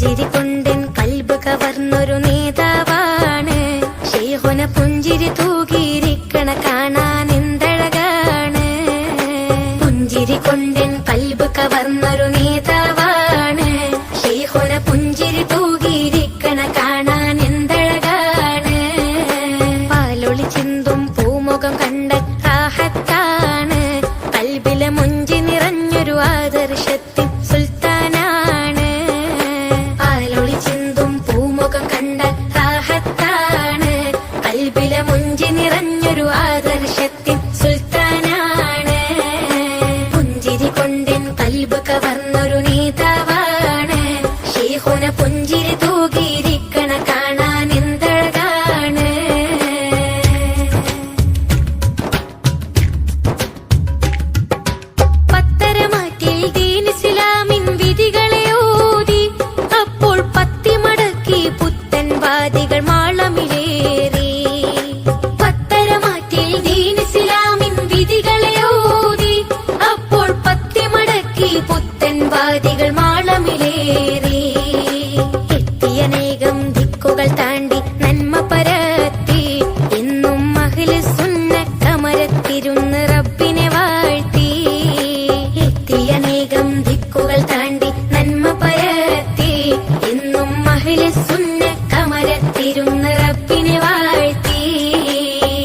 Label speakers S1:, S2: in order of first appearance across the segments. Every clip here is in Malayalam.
S1: പുഞ്ചിരി കൊണ്ടൻ കൽബ് കവർന്നൊരു നേതാവാണ്. ശൈഖുന പുഞ്ചിരി തൂകിയിരിക്കണ കാണാൻ എന്തഴകാണ്. പുഞ്ചിരി കൊണ്ടൻ കൽബ് കവർന്നൊരു നേതാവാണ്. ശൈഖുന പുഞ്ചിരി തൂകിയിരിക്കണ കാണാൻ എന്തഴകാണ്. പാലൊളി ചിന്തും പൂമുഖം കണ്ട റാഹത്താണ്. കൽബിലെ മുഞ്ചി നിറഞ്ഞൊരു ആദർശത്തിൻ സുൽത്താനാണ്. പാലൊളി ചിന്തും പൂമുഖം കണ്ട റാഹത്താണ്. കൽബിലെ മുഞ്ചി നിറഞ്ഞൊരു ആദർശത്തിൻ സുൽത്താനാണ്. പുഞ്ചിരി കൊണ്ടൻ കൽബ് കവർന്നൊരു നേതാവാണ്. ശൈഖുന പുഞ്ചിരി തൂകിയിരിക്കണ കാണാൻ എന്തഴകാണ്. പത്തരമാറ്റിൽ ദീൻ ഇസ്ലാമിൻ വിധികളെ ഓതി. അപ്പോൾ പത്തി മടക്കി പുത്തൻ വാദികൾ മാളമിലേറി. പത്തരമാറ്റിൽ ദീൻ ഇസ്ലാമിൻ വിധികളെ ഓതി. അപ്പോൾ പത്തി മടക്കി പുത്തൻ വാദികൾ മാളമിലേറി. എത്തിയനേകം ദിക്കുകൾ താണ്ടി നന്മ പരത്തി. എന്നും അഹ്ലു സുന്ന കമരത്തിരുന്ന് റബ്ബിനെ വാഴ്ത്തി. എത്തിയനേകം ദിക്കുകൾ താണ്ടി നന്മ പരത്തി. എന്നും അഹ്ലു സുന്ന കമരത്തിരുന്ന് റബ്ബിനെ വാഴ്ത്തി.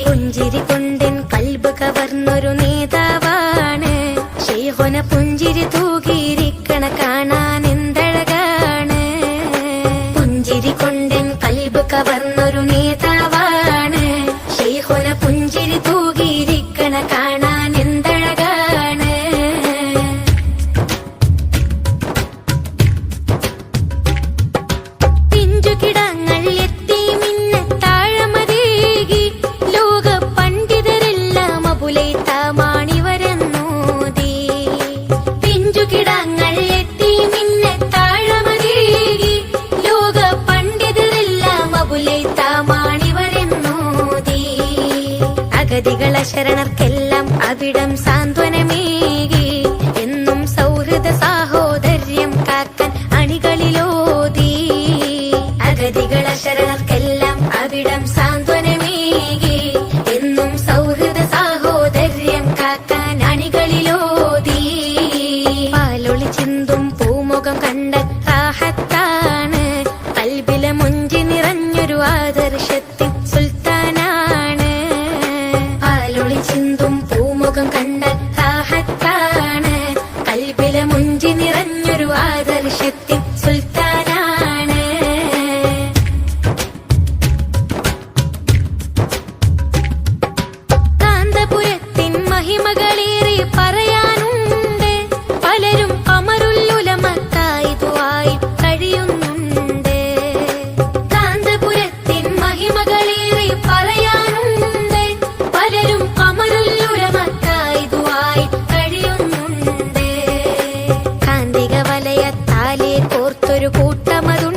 S1: പുഞ്ചിരി കൊണ്ടൻ കൽബ് കവർന്നൊരു നേതാവാണ്. ശൈഖുന പുഞ്ചിരി തൂകിയിരിക്കണ കാണാൻ എന്തഴകാണ്. പുഞ്ചിരി കൊണ്ടൻ കൽബ് കവർന്നൊരു നേതാവാണ്. ശൈഖുന പുഞ്ചിരി തൂകിയിരിക്കണ കാണാൻ എന്തഴകാണ്. പിഞ്ചുകിടങ്ങൾ എത്തി മിന്ന താഴമതേകി. ലോക പണ്ഡിതരെല്ലാം അബുലൈത്താമാണിവരെന്നോതി. പിഞ്ചുകിടങ്ങൾ എത്തി മിന്ന താഴമതേകി. ലോക പണ്ഡിതരെല്ലാം അബുലൈത്താമാണിവരെന്നോതി. അഗതികള ശരണർക്കെല്ലാം അവിടം സാന്ത്വനമേകി. എന്നും സൗഹൃദ സാഹോദര്യം കാക്കാൻ അണികളിലോതി. അഗതികള ശരണർക്കെല്ലാം അവിടം സാന്ത്വനമേകി. എന്നും സൗഹൃദ സാഹോദര്യം കാക്കാൻ അണികളിലോതി. പാലൊളി ചിന്തും പൂമുഖം കണ്ട റാഹത്താണ്. കൽബിലെ മുഞ്ചി നിറഞ്ഞൊരു ആദർശത്തിൻ സുൽത്താനാണ്. പാലൊളി ചിന്തും പൂമുഖം കണ്ട റാഹത്താണ്. കൽബിലെ മുഞ്ചി നിറഞ്ഞൊരു ആദർശത്തിൻ സുൽത്താനാണ്. കാന്തപുരത്തിൻ മഹിമകളേറെ പറയാനുണ്ട്. പലരും അമറുൽ ഉലമക്കായി ദുആയി കഴിയുന്നുണ്ട്. കാന്തപുരത്തിൻ മഹിമകളേറെ പറയാനുണ്ട്. പലരും അമറുൽ ഉലമക്കായി ദുആയി കഴിയുന്നുണ്ട്. കാന്തിക വലയത്താലെ കോർത്തൊരു കൂട്ടമതുണ്ട്.